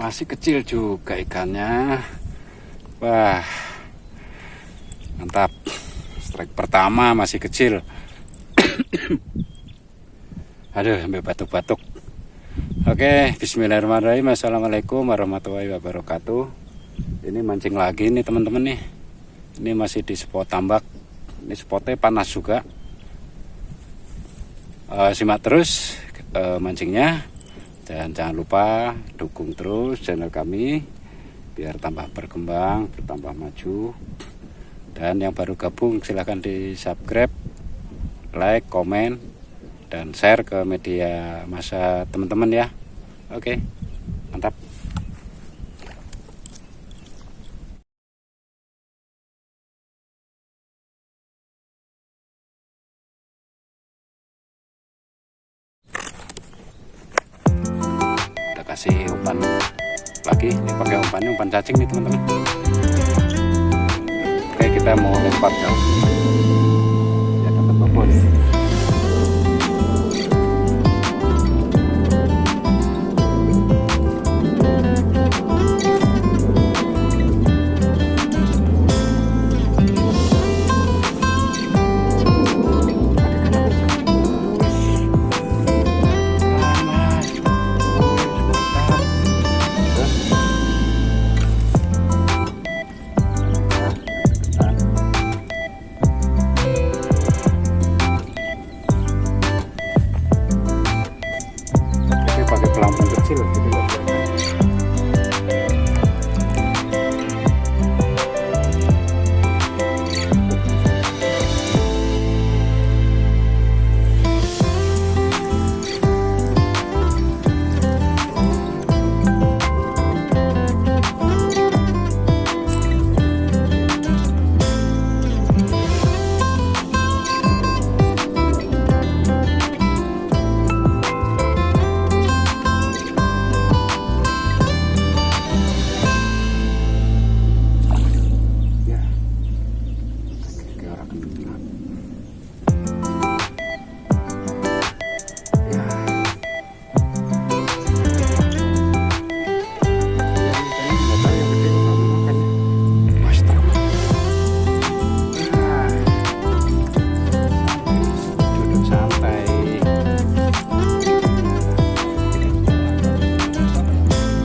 Masih kecil juga ikannya. Wah, mantap. Strike pertama masih kecil. Aduh, sampai batuk-batuk. Oke, bismillahirrahmanirrahim. Assalamualaikum warahmatullahi wabarakatuh. Ini mancing lagi nih teman-teman nih. Ini masih di spot tambak. Ini spotnya panas juga. Simak terus mancingnya. Dan jangan lupa dukung terus channel kami biar tambah berkembang, bertambah maju. Dan yang baru gabung silahkan di subscribe, like, komen, dan share ke media massa teman-teman ya. Oke, mantap. Kita kasih umpan lagi, ini pakai umpan cacing nih teman-teman. Oke, kita mau lempar jauh. Ya, dapat babon. Pelampung kecil gitu loh.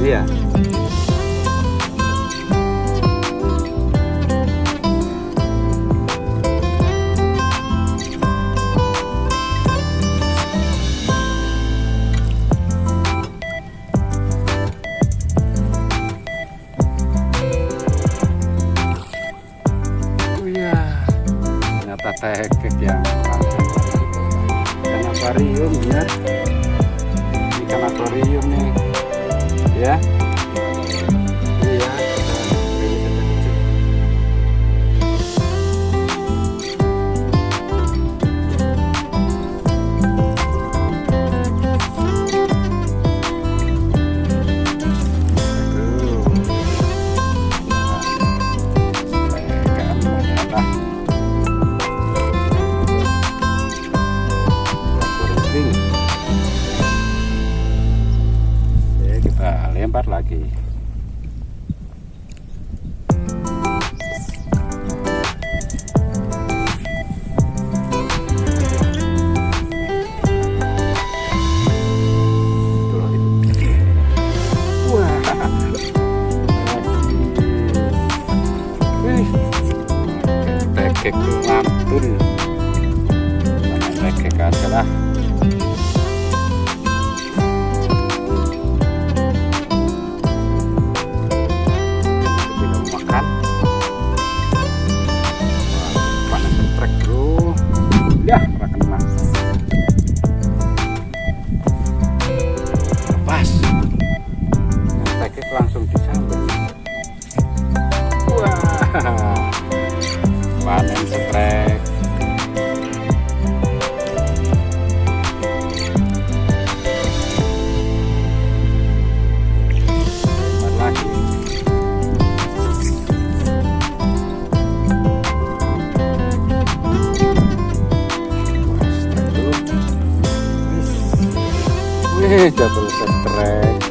Iya. Oh iya. Ternyata tekek yang ikan akuarium ya. Ikan akuarium nih. Ya, iya. Lempar lagi. Wah, tekek mantul, tekek aja lah. Ya, kena. Lepas. Tekek langsung disambung. Wah. Panen strek. Lempar lagi. Double strike.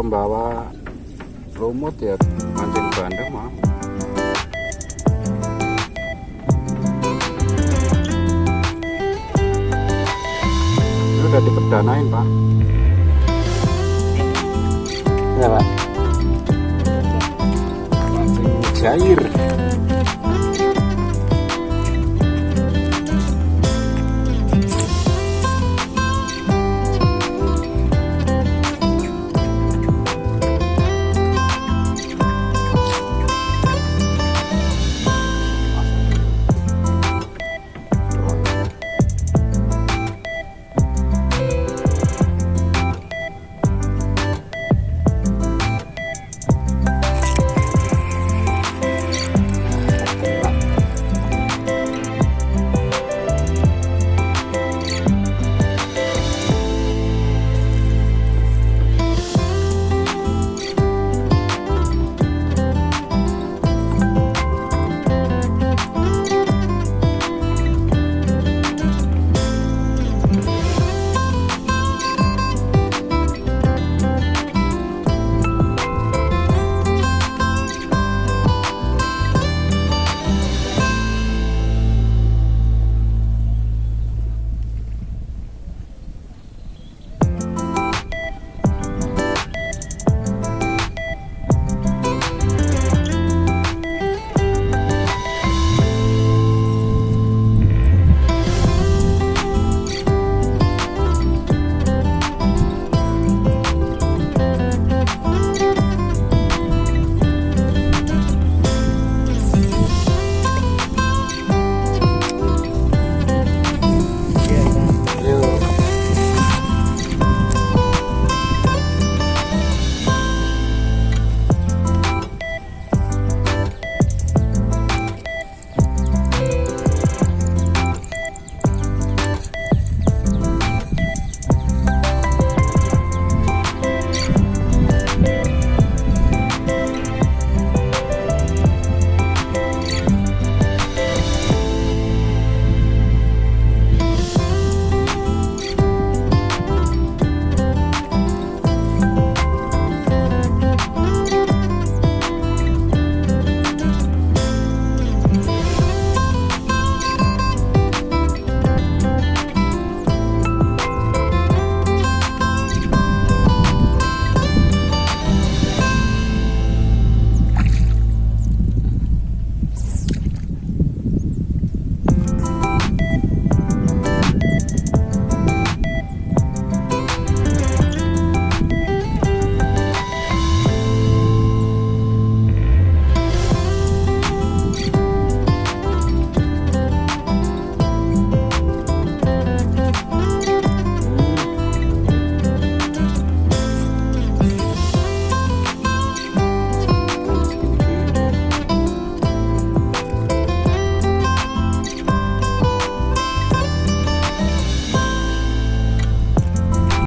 pembawa lumut ya mancing bandeng mah. Ini udah diperdanain Pak. Ya Pak. Mancing Jaer.